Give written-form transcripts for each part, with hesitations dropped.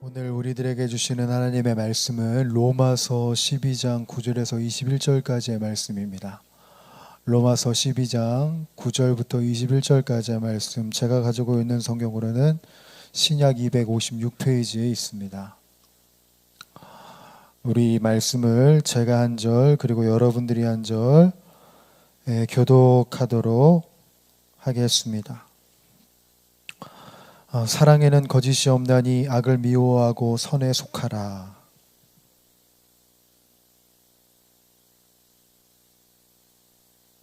오늘 우리들에게 주시는 하나님의 말씀은 로마서 12장 9절에서 21절까지의 말씀입니다. 로마서 12장 9절부터 21절까지의 말씀, 제가 가지고 있는 성경으로는 신약 256페이지에 있습니다. 우리 말씀을 제가 한 절 그리고 여러분들이 한 절 교독하도록 하겠습니다. 사랑에는 거짓이 없나니 악을 미워하고 선에 속하라.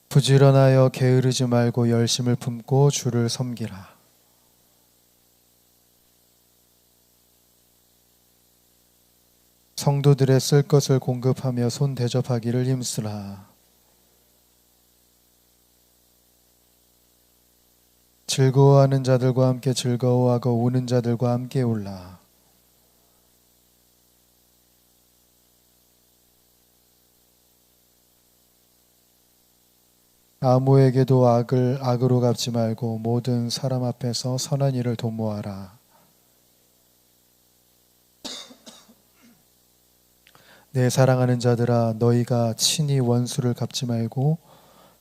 부지런하여 게으르지 말고 열심을 품고 주를 섬기라. 성도들의 쓸 것을 공급하며 손 대접하기를 힘쓰라. 즐거워하는 자들과 함께 즐거워하고 우는 자들과 함께 울라. 아무에게도 악을 악으로 갚지 말고 모든 사람 앞에서 선한 일을 도모하라. 내 사랑하는 자들아, 너희가 친히 원수를 갚지 말고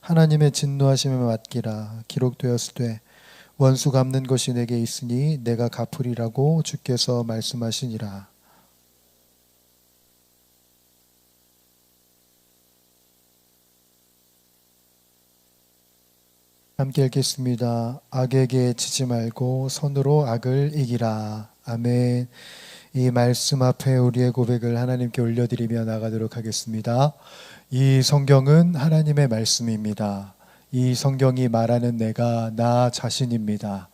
하나님의 진노하심에 맡기라. 기록되었으되 원수 갚는 것이 내게 있으니 내가 갚으리라고 주께서 말씀하시니라. 함께 읽겠습니다. 악에게 지지 말고 선으로 악을 이기라. 아멘. 이 말씀 앞에 우리의 고백을 하나님께 올려드리며 나가도록 하겠습니다. 이 성경은 하나님의 말씀입니다. 이 성경이 말하는 내가 나 자신입니다.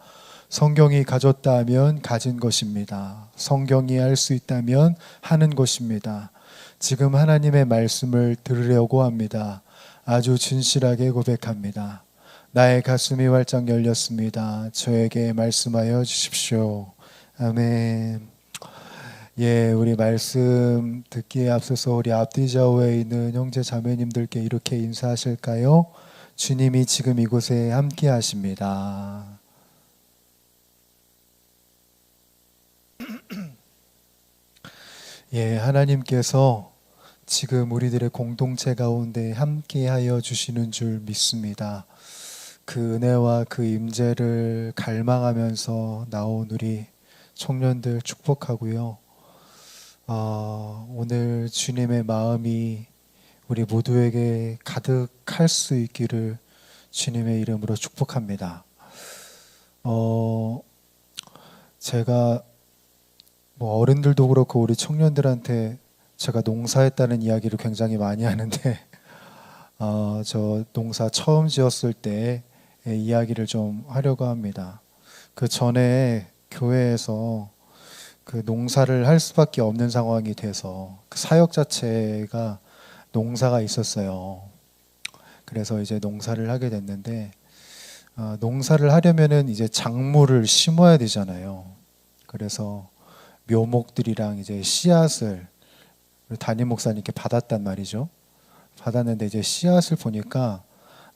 성경이 가졌다 하면 가진 것입니다. 성경이 할 수 있다면 하는 것입니다. 지금 하나님의 말씀을 들으려고 합니다. 아주 진실하게 고백합니다. 나의 가슴이 활짝 열렸습니다. 저에게 말씀하여 주십시오. 아멘. 우리 말씀 듣기에 앞서서 우리 앞뒤 좌우에 있는 형제 자매님들께 이렇게 인사하실까요? 주님이 지금 이곳에 함께 하십니다. 하나님께서 지금 우리들의 공동체 가운데 함께 하여 주시는 줄 믿습니다. 그 은혜와 그 임재를 갈망하면서 나온 우리 청년들 축복하고요. 오늘 주님의 마음이 우리 모두에게 가득할 수 있기를 주님의 이름으로 축복합니다. 제가 어른들도 그렇고 우리 청년들한테 제가 농사했다는 이야기를 굉장히 많이 하는데 저 농사 처음 지었을 때 이야기를 좀 하려고 합니다. 그 전에 교회에서 그 농사를 할 수밖에 없는 상황이 돼서 그 사역 자체가 농사가 있었어요. 그래서 이제 농사를 하게 됐는데 농사를 하려면은 이제 작물을 심어야 되잖아요. 그래서 묘목들이랑 이제 씨앗을 담임 목사님께 받았단 말이죠. 받았는데 이제 씨앗을 보니까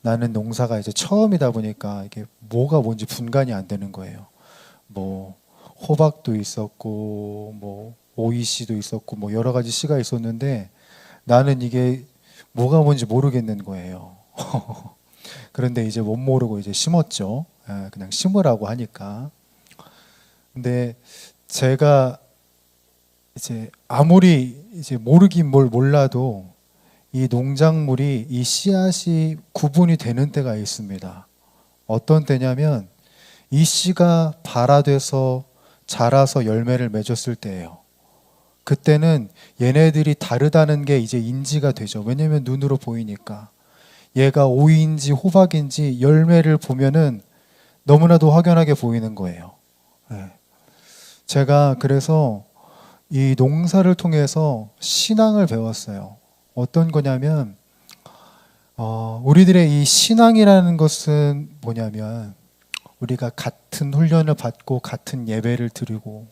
나는 농사가 이제 처음이다 보니까 이게 뭐가 뭔지 분간이 안 되는 거예요. 호박도 있었고 오이씨도 있었고 여러 가지 씨가 있었는데 나는 이게 뭐가 뭔지 모르겠는 거예요. 그런데 이제 못 모르고 이제 심었죠. 그냥 심으라고 하니까. 근데 제가 이제 아무리 이제 모르긴 뭘 몰라도 이 농작물이 이 씨앗이 구분이 되는 때가 있습니다. 어떤 때냐면 이 씨가 발화돼서 자라서 열매를 맺었을 때예요. 그때는 얘네들이 다르다는 게 이제 인지가 되죠. 왜냐면 눈으로 보이니까. 얘가 오이인지 호박인지 열매를 보면은 너무나도 확연하게 보이는 거예요. 제가 그래서 이 농사를 통해서 신앙을 배웠어요. 어떤 거냐면 우리들의 이 신앙이라는 것은 뭐냐면 우리가 같은 훈련을 받고 같은 예배를 드리고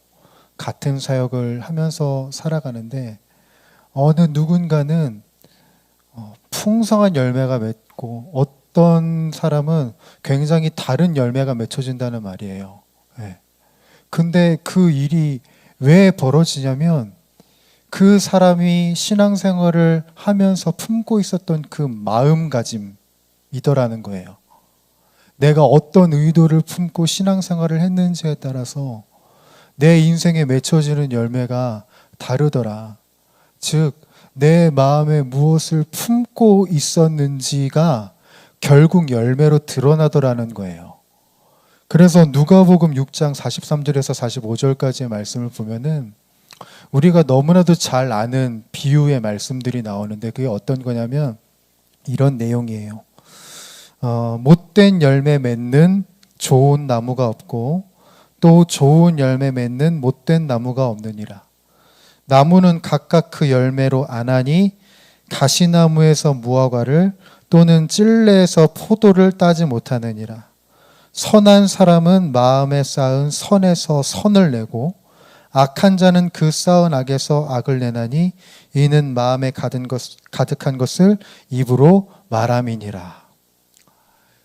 같은 사역을 하면서 살아가는데 어느 누군가는 풍성한 열매가 맺고 어떤 사람은 굉장히 다른 열매가 맺혀진다는 말이에요. 근데 그 일이 왜 벌어지냐면 그 사람이 신앙생활을 하면서 품고 있었던 그 마음가짐이더라는 거예요. 내가 어떤 의도를 품고 신앙생활을 했는지에 따라서 내 인생에 맺혀지는 열매가 다르더라. 즉, 내 마음에 무엇을 품고 있었는지가 결국 열매로 드러나더라는 거예요. 그래서 누가복음 6장 43절에서 45절까지의 말씀을 보면은 우리가 너무나도 잘 아는 비유의 말씀들이 나오는데 그게 어떤 거냐면 이런 내용이에요. 못된 열매 맺는 좋은 나무가 없고 또 좋은 열매 맺는 못된 나무가 없느니라. 나무는 각각 그 열매로 아나니 가시나무에서 무화과를 또는 찔레에서 포도를 따지 못하느니라. 선한 사람은 마음에 쌓은 선에서 선을 내고 악한 자는 그 쌓은 악에서 악을 내나니 이는 마음에 가득한 것을 입으로 말함이니라.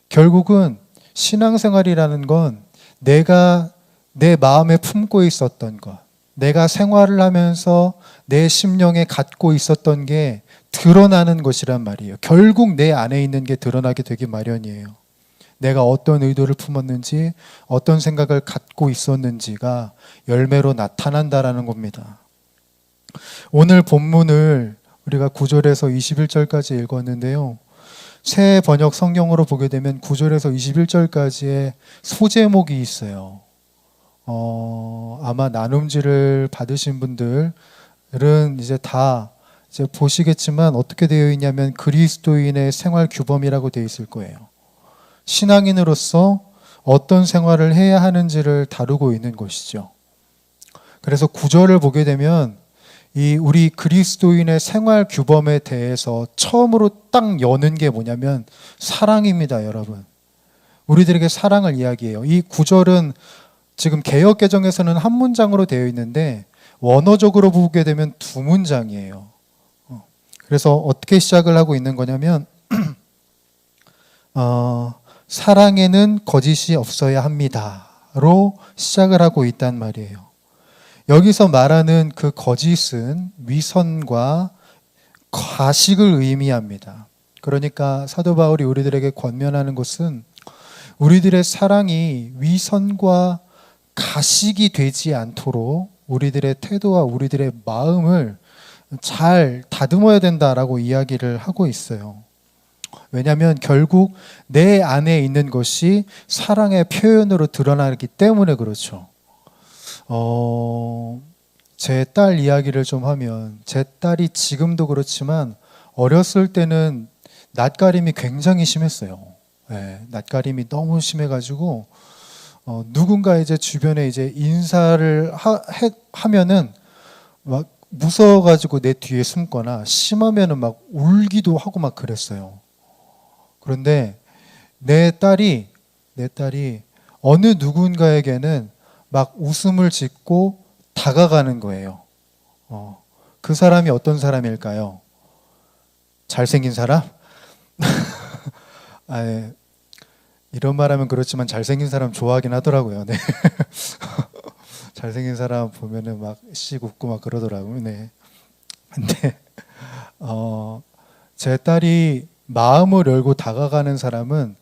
결국은 신앙생활이라는 건 내가 내 마음에 품고 있었던 것, 내가 생활을 하면서 내 심령에 갖고 있었던 게 드러나는 것이란 말이에요. 결국 내 안에 있는 게 드러나게 되기 마련이에요. 내가 어떤 의도를 품었는지, 어떤 생각을 갖고 있었는지가 열매로 나타난다라는 겁니다. 오늘 본문을 우리가 9절에서 21절까지 읽었는데요. 새 번역 성경으로 보게 되면 9절에서 21절까지의 소제목이 있어요. 아마 나눔지를 받으신 분들은 이제 다 이제 보시겠지만 어떻게 되어 있냐면 그리스도인의 생활 규범이라고 되어 있을 거예요. 신앙인으로서 어떤 생활을 해야 하는지를 다루고 있는 것이죠. 그래서 9절을 보게 되면 이 우리 그리스도인의 생활 규범에 대해서 처음으로 딱 여는 게 뭐냐면 사랑입니다, 여러분. 우리들에게 사랑을 이야기해요. 이 9절은 지금 개역개정에서는 한 문장으로 되어 있는데 원어적으로 보게 되면 두 문장이에요. 그래서 어떻게 시작을 하고 있는 거냐면 사랑에는 거짓이 없어야 합니다로 시작을 하고 있단 말이에요. 여기서 말하는 그 거짓은 위선과 가식을 의미합니다. 그러니까 사도 바울이 우리들에게 권면하는 것은 우리들의 사랑이 위선과 가식이 되지 않도록 우리들의 태도와 우리들의 마음을 잘 다듬어야 된다라고 이야기를 하고 있어요. 왜냐하면 결국 내 안에 있는 것이 사랑의 표현으로 드러나기 때문에 그렇죠. 제 딸 이야기를 좀 하면 제 딸이 지금도 그렇지만 어렸을 때는 낯가림이 굉장히 심했어요. 네, 낯가림이 너무 심해가지고 누군가 이제 주변에 이제 인사를 하면은 막 무서워가지고 내 뒤에 숨거나 심하면은 막 울기도 하고 막 그랬어요. 그런데 내 딸이 어느 누군가에게는 막 웃음을 짓고 다가가는 거예요. 그 사람이 어떤 사람일까요? 잘생긴 사람? 이런 말하면 그렇지만 잘생긴 사람 좋아하긴 하더라고요. 네. 잘생긴 사람 보면은 막 씩 웃고 막 그러더라고요. 네. 근데 제 딸이 마음을 열고 다가가는 사람은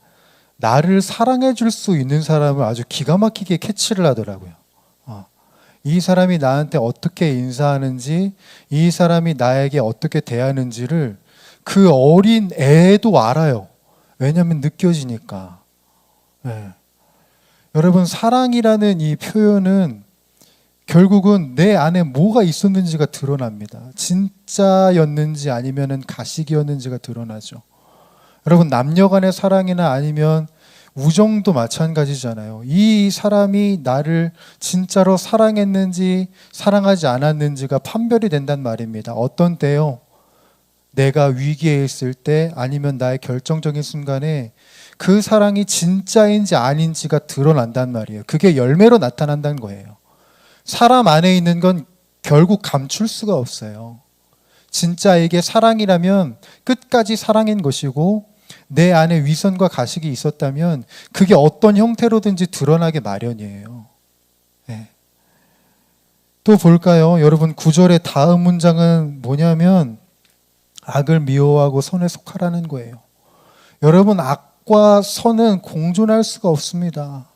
나를 사랑해 줄 수 있는 사람을 아주 기가 막히게 캐치를 하더라고요. 이 사람이 나한테 어떻게 인사하는지, 이 사람이 나에게 어떻게 대하는지를 그 어린 애도 알아요. 왜냐하면 느껴지니까. 네. 여러분, 사랑이라는 이 표현은 결국은 내 안에 뭐가 있었는지가 드러납니다. 진짜였는지 아니면 가식이었는지가 드러나죠. 여러분, 남녀 간의 사랑이나 아니면 우정도 마찬가지잖아요. 이 사람이 나를 진짜로 사랑했는지 사랑하지 않았는지가 판별이 된단 말입니다. 어떤 때요? 내가 위기에 있을 때 아니면 나의 결정적인 순간에 그 사랑이 진짜인지 아닌지가 드러난단 말이에요. 그게 열매로 나타난다는 거예요. 사람 안에 있는 건 결국 감출 수가 없어요. 진짜 이게 사랑이라면 끝까지 사랑인 것이고 내 안에 위선과 가식이 있었다면 그게 어떤 형태로든지 드러나게 마련이에요. 네. 또 볼까요? 여러분 9절의 다음 문장은 뭐냐면 악을 미워하고 선에 속하라는 거예요. 여러분 악과 선은 공존할 수가 없습니다.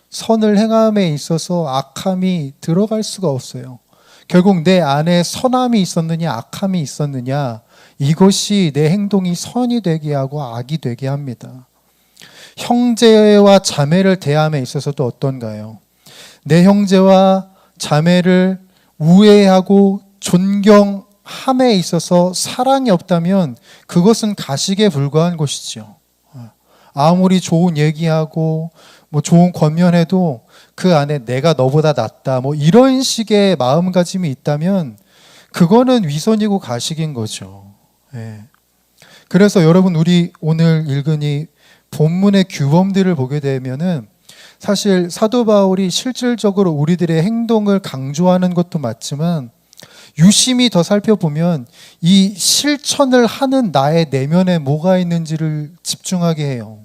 선을 행함에 있어서 악함이 들어갈 수가 없어요. 결국 내 안에 선함이 있었느냐 악함이 있었느냐, 이것이 내 행동이 선이 되게 하고 악이 되게 합니다. 형제와 자매를 대함에 있어서도 어떤가요? 내 형제와 자매를 우애하고 존경함에 있어서 사랑이 없다면 그것은 가식에 불과한 것이죠. 아무리 좋은 얘기하고 뭐 좋은 권면해도 그 안에 내가 너보다 낫다 뭐 이런 식의 마음가짐이 있다면 그거는 위선이고 가식인 거죠. 예. 그래서 여러분 우리 오늘 읽은 이 본문의 규범들을 보게 되면은 사실 사도 바울이 실질적으로 우리들의 행동을 강조하는 것도 맞지만 유심히 더 살펴보면 이 실천을 하는 나의 내면에 뭐가 있는지를 집중하게 해요.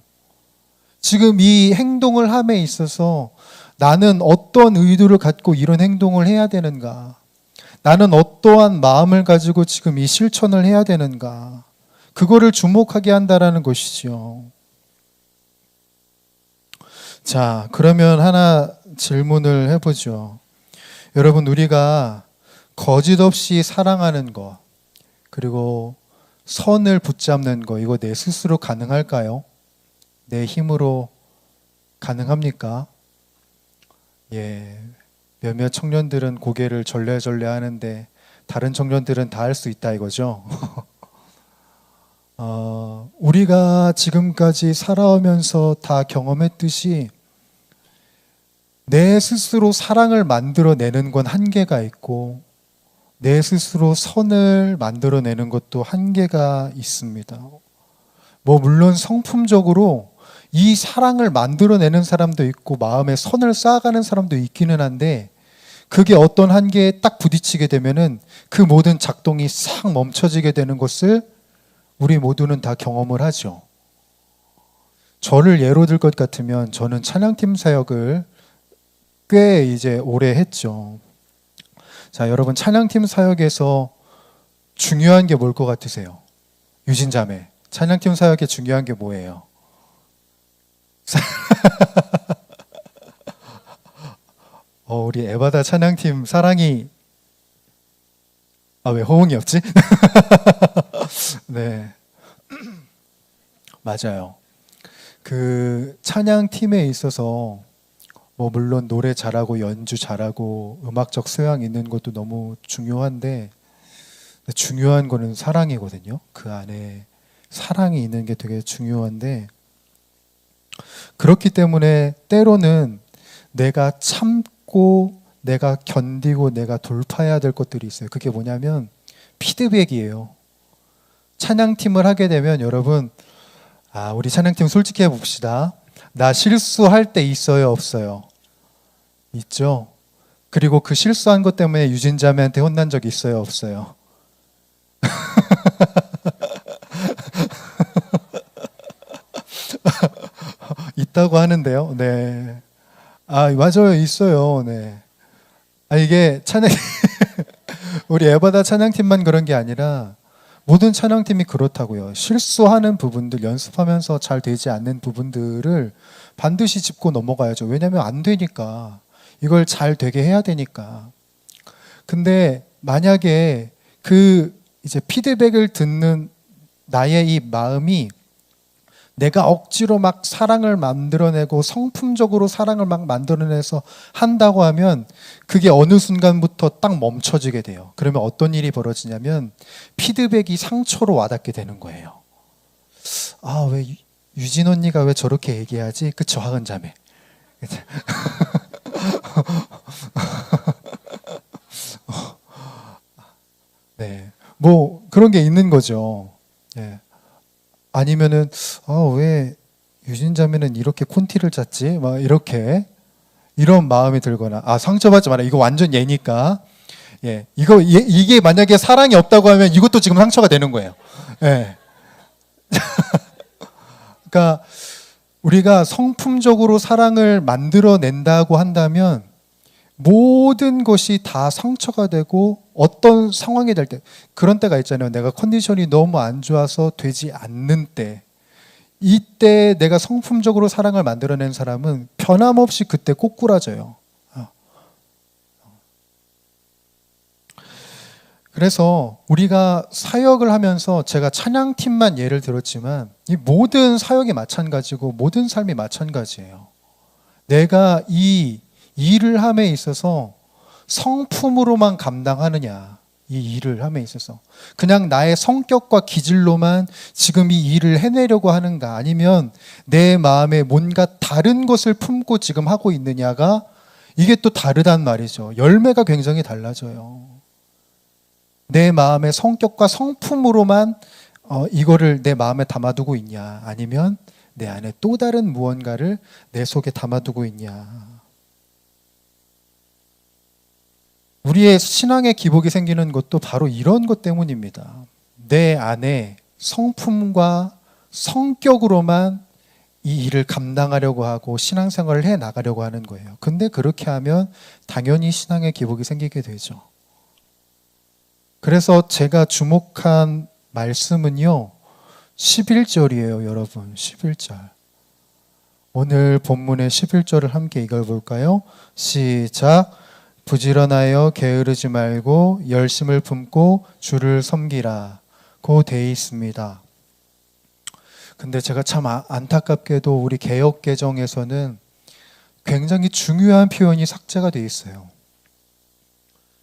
지금 이 행동을 함에 있어서 나는 어떤 의도를 갖고 이런 행동을 해야 되는가? 나는 어떠한 마음을 가지고 지금 이 실천을 해야 되는가? 그거를 주목하게 한다라는 것이죠. 자, 그러면 하나 질문을 해보죠. 여러분, 우리가 거짓 없이 사랑하는 것, 그리고 선을 붙잡는 것, 이거 내 스스로 가능할까요? 내 힘으로 가능합니까? 예, 몇몇 청년들은 고개를 절레절레 하는데 다른 청년들은 다 할 수 있다 이거죠. 우리가 지금까지 살아오면서 다 경험했듯이 내 스스로 사랑을 만들어내는 건 한계가 있고 내 스스로 선을 만들어내는 것도 한계가 있습니다. 뭐 물론 성품적으로 이 사랑을 만들어내는 사람도 있고 마음에 선을 쌓아가는 사람도 있기는 한데 그게 어떤 한계에 딱 부딪히게 되면은 그 모든 작동이 싹 멈춰지게 되는 것을 우리 모두는 다 경험을 하죠. 저를 예로 들 것 같으면 저는 찬양팀 사역을 꽤 이제 오래 했죠. 자, 여러분 찬양팀 사역에서 중요한 게 뭘 것 같으세요? 유진자매, 찬양팀 사역에 중요한 게 뭐예요? 우리 에바다 찬양팀 사랑이 왜 호응이 없지? 네, 맞아요. 그 찬양팀에 있어서 뭐 물론 노래 잘하고 연주 잘하고 음악적 소양 있는 것도 너무 중요한데 중요한 거는 사랑이거든요. 그 안에 사랑이 있는 게 되게 중요한데 그렇기 때문에 때로는 내가 참고 내가 견디고 내가 돌파해야 될 것들이 있어요. 그게 뭐냐면 피드백이에요. 찬양팀을 하게 되면 여러분 우리 찬양팀 솔직히 해봅시다. 나 실수할 때 있어요 없어요? 있죠. 그리고 그 실수한 것 때문에 유진자매한테 혼난 적 있어요 없어요? 있다고 하는데요. 네. 맞아요. 있어요. 네. 이게 찬양 우리 에바다 찬양팀만 그런 게 아니라 모든 찬양팀이 그렇다고요. 실수하는 부분들, 연습하면서 잘 되지 않는 부분들을 반드시 짚고 넘어가야죠. 왜냐하면 안 되니까. 이걸 잘 되게 해야 되니까. 근데 만약에 그 이제 피드백을 듣는 나의 이 마음이 내가 억지로 막 사랑을 만들어내고 성품적으로 사랑을 막 만들어내서 한다고 하면 그게 어느 순간부터 딱 멈춰지게 돼요. 그러면 어떤 일이 벌어지냐면 피드백이 상처로 와닿게 되는 거예요. 왜 유진 언니가 왜 저렇게 얘기하지? 그쵸, 하은 자매. 네, 뭐 그런 게 있는 거죠. 네. 아니면은 왜 유진 자매는 이렇게 콘티를 짰지? 막 이렇게 이런 마음이 들거나 상처받지 마라. 이거 완전 얘니까. 예, 이게 만약에 사랑이 없다고 하면 이것도 지금 상처가 되는 거예요. 예. 그러니까 우리가 성품적으로 사랑을 만들어낸다고 한다면 모든 것이 다 상처가 되고 어떤 상황이 될 때, 그런 때가 있잖아요. 내가 컨디션이 너무 안 좋아서 되지 않는 때, 이때 내가 성품적으로 사랑을 만들어낸 사람은 변함없이 그때 꼬꾸라져요. 그래서 우리가 사역을 하면서 제가 찬양팀만 예를 들었지만 이 모든 사역이 마찬가지고 모든 삶이 마찬가지예요. 내가 이 일을 함에 있어서 성품으로만 감당하느냐, 이 일을 함에 있어서 그냥 나의 성격과 기질로만 지금 이 일을 해내려고 하는가, 아니면 내 마음에 뭔가 다른 것을 품고 지금 하고 있느냐가, 이게 또 다르단 말이죠. 열매가 굉장히 달라져요. 내 마음의 성격과 성품으로만 이거를 내 마음에 담아두고 있냐, 아니면 내 안에 또 다른 무언가를 내 속에 담아두고 있냐. 우리의 신앙의 기복이 생기는 것도 바로 이런 것 때문입니다. 내 안에 성품과 성격으로만 이 일을 감당하려고 하고 신앙생활을 해 나가려고 하는 거예요. 근데 그렇게 하면 당연히 신앙의 기복이 생기게 되죠. 그래서 제가 주목한 말씀은요, 11절이에요, 여러분. 11절. 오늘 본문의 11절을 함께 읽어볼까요? 시작. 부지런하여 게으르지 말고 열심을 품고 주를 섬기라. 고 돼 있습니다. 근데 제가 참 안타깝게도 우리 개역개정에서는 굉장히 중요한 표현이 삭제가 돼 있어요.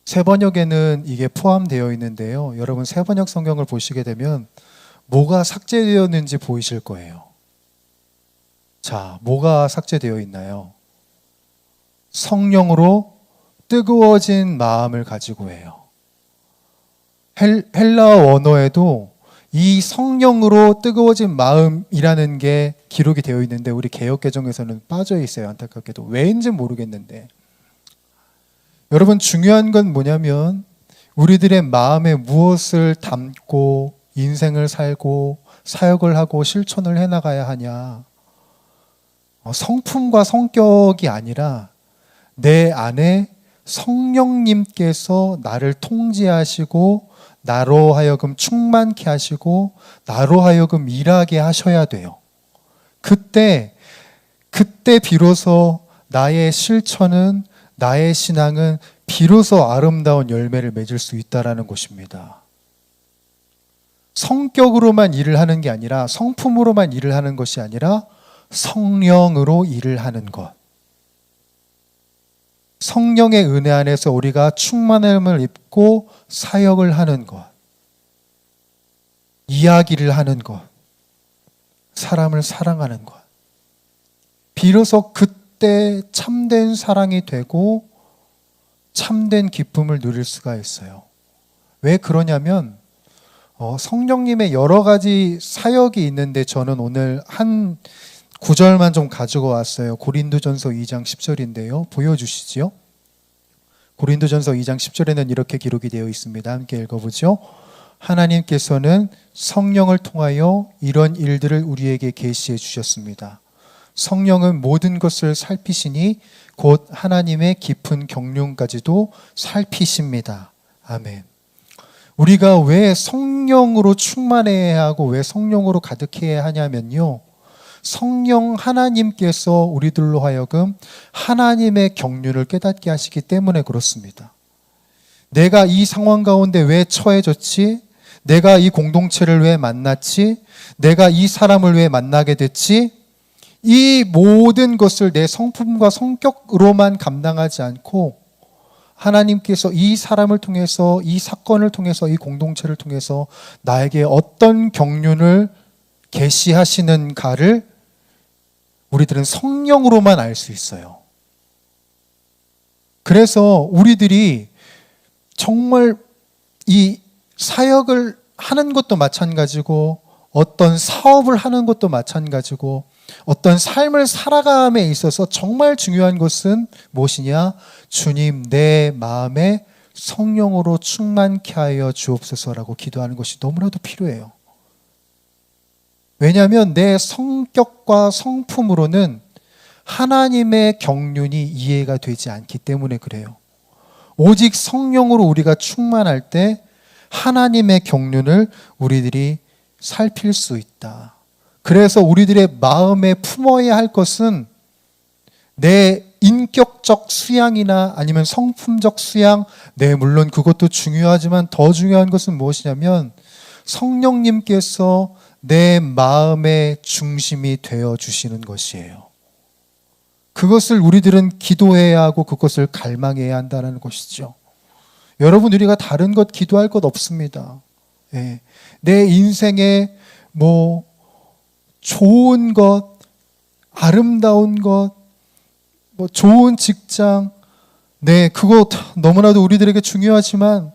새번역에는 이게 포함되어 있는데요. 여러분 새번역 성경을 보시게 되면 뭐가 삭제되었는지 보이실 거예요. 자, 뭐가 삭제되어 있나요? 성령으로 뜨거워진 마음을 가지고 해요. 헬라어 원어에도 이 성령으로 뜨거워진 마음이라는 게 기록이 되어 있는데 우리 개역개정에서는 빠져 있어요. 안타깝게도. 왜인지는 모르겠는데. 여러분 중요한 건 뭐냐면 우리들의 마음에 무엇을 담고 인생을 살고 사역을 하고 실천을 해나가야 하냐. 성품과 성격이 아니라 내 안에 성령님께서 나를 통제하시고 나로 하여금 충만케 하시고 나로 하여금 일하게 하셔야 돼요. 그때 비로소 나의 실천은, 나의 신앙은 비로소 아름다운 열매를 맺을 수 있다라는 것입니다. 성격으로만 일을 하는 게 아니라, 성품으로만 일을 하는 것이 아니라 성령으로 일을 하는 것. 성령의 은혜 안에서 우리가 충만함을 입고 사역을 하는 것, 이야기를 하는 것, 사람을 사랑하는 것. 비로소 그때 참된 사랑이 되고 참된 기쁨을 누릴 수가 있어요. 왜 그러냐면 성령님의 여러 가지 사역이 있는데 저는 오늘 한 구절만 좀 가지고 왔어요. 고린도전서 2장 10절인데요. 보여주시지요? 고린도전서 2장 10절에는 이렇게 기록이 되어 있습니다. 함께 읽어보죠. 하나님께서는 성령을 통하여 이런 일들을 우리에게 계시해 주셨습니다. 성령은 모든 것을 살피시니 곧 하나님의 깊은 경륜까지도 살피십니다. 아멘. 우리가 왜 성령으로 충만해야 하고 왜 성령으로 가득해야 하냐면요, 성령 하나님께서 우리들로 하여금 하나님의 경륜을 깨닫게 하시기 때문에 그렇습니다. 내가 이 상황 가운데 왜 처해졌지? 내가 이 공동체를 왜 만났지? 내가 이 사람을 왜 만나게 됐지? 이 모든 것을 내 성품과 성격으로만 감당하지 않고 하나님께서 이 사람을 통해서, 이 사건을 통해서, 이 공동체를 통해서 나에게 어떤 경륜을 계시하시는가를 우리들은 성령으로만 알 수 있어요. 그래서 우리들이 정말 이 사역을 하는 것도 마찬가지고 어떤 사업을 하는 것도 마찬가지고 어떤 삶을 살아감에 있어서 정말 중요한 것은 무엇이냐? 주님, 내 마음에 성령으로 충만케 하여 주옵소서라고 기도하는 것이 너무나도 필요해요. 왜냐하면 내 성격과 성품으로는 하나님의 경륜이 이해가 되지 않기 때문에 그래요. 오직 성령으로 우리가 충만할 때 하나님의 경륜을 우리들이 살필 수 있다. 그래서 우리들의 마음에 품어야 할 것은 내 인격적 수양이나 아니면 성품적 수양, 네, 물론 그것도 중요하지만 더 중요한 것은 무엇이냐면 성령님께서 내 마음의 중심이 되어 주시는 것이에요. 그것을 우리들은 기도해야 하고 그것을 갈망해야 한다는 것이죠. 여러분, 우리가 다른 것 기도할 것 없습니다. 예. 내 인생에 좋은 것, 아름다운 것, 좋은 직장, 네, 그거 너무나도 우리들에게 중요하지만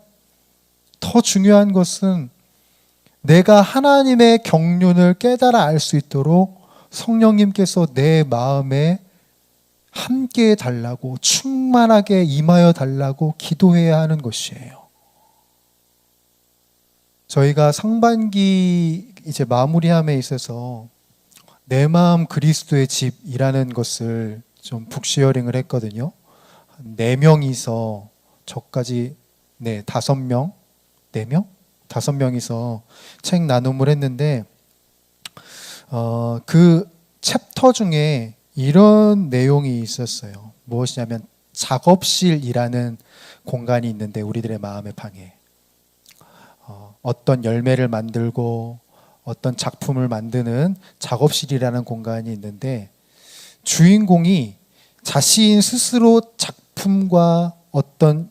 더 중요한 것은 내가 하나님의 경륜을 깨달아 알 수 있도록 성령님께서 내 마음에 함께 달라고, 충만하게 임하여 달라고 기도해야 하는 것이에요. 저희가 상반기 이제 마무리함에 있어서 내 마음 그리스도의 집이라는 것을 좀 북쉐어링을 했거든요. 4명이서 저까지 5명, 4명? 5명이서 책 나눔을 했는데 그 챕터 중에 이런 내용이 있었어요. 무엇이냐면 작업실이라는 공간이 있는데 우리들의 마음의 방에 어떤 열매를 만들고 어떤 작품을 만드는 작업실이라는 공간이 있는데 주인공이 자신 스스로 작품과 어떤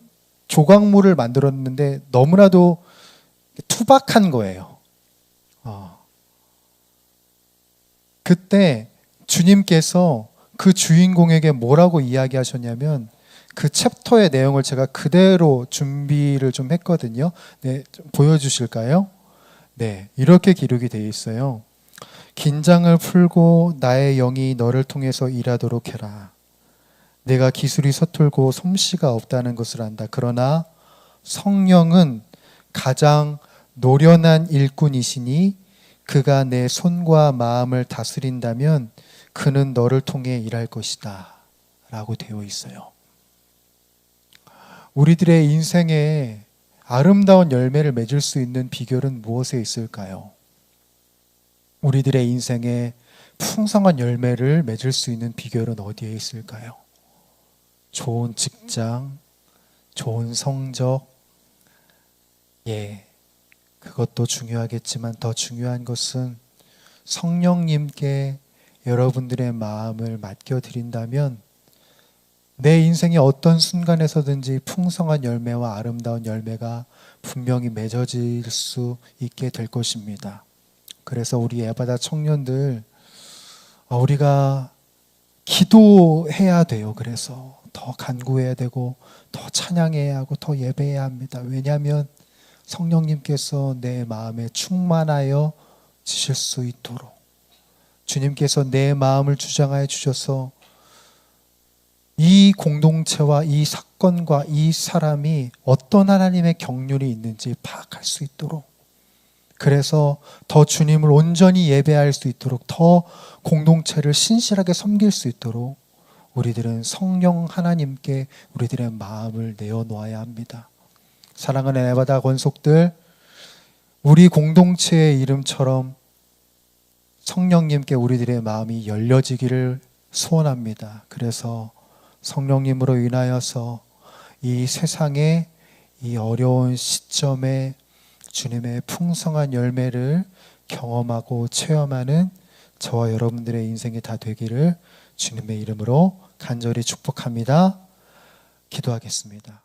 조각물을 만들었는데 너무나도 투박한 거예요. 그때 주님께서 그 주인공에게 뭐라고 이야기하셨냐면 그 챕터의 내용을 제가 그대로 준비를 좀 했거든요. 네, 좀 보여주실까요? 네, 이렇게 기록이 되어 있어요. 긴장을 풀고 나의 영이 너를 통해서 일하도록 해라. 내가 기술이 서툴고 솜씨가 없다는 것을 안다. 그러나 성령은 가장 노련한 일꾼이시니 그가 내 손과 마음을 다스린다면 그는 너를 통해 일할 것이다. 라고 되어 있어요. 우리들의 인생에 아름다운 열매를 맺을 수 있는 비결은 무엇에 있을까요? 우리들의 인생에 풍성한 열매를 맺을 수 있는 비결은 어디에 있을까요? 좋은 직장, 좋은 성적, 그것도 중요하겠지만 더 중요한 것은 성령님께 여러분들의 마음을 맡겨드린다면 내 인생의 어떤 순간에서든지 풍성한 열매와 아름다운 열매가 분명히 맺어질 수 있게 될 것입니다. 그래서 우리 에바다 청년들, 우리가 기도해야 돼요. 그래서 더 간구해야 되고 더 찬양해야 하고 더 예배해야 합니다. 왜냐하면 성령님께서 내 마음에 충만하여 지실 수 있도록 주님께서 내 마음을 주장하여 주셔서 이 공동체와 이 사건과 이 사람이 어떤 하나님의 경륜이 있는지 파악할 수 있도록, 그래서 더 주님을 온전히 예배할 수 있도록, 더 공동체를 신실하게 섬길 수 있도록 우리들은 성령 하나님께 우리들의 마음을 내어놓아야 합니다. 사랑하는 에바다 권속들, 우리 공동체의 이름처럼 성령님께 우리들의 마음이 열려지기를 소원합니다. 그래서 성령님으로 인하여서 이 세상의 이 어려운 시점에 주님의 풍성한 열매를 경험하고 체험하는 저와 여러분들의 인생이 다 되기를 주님의 이름으로 간절히 축복합니다. 기도하겠습니다.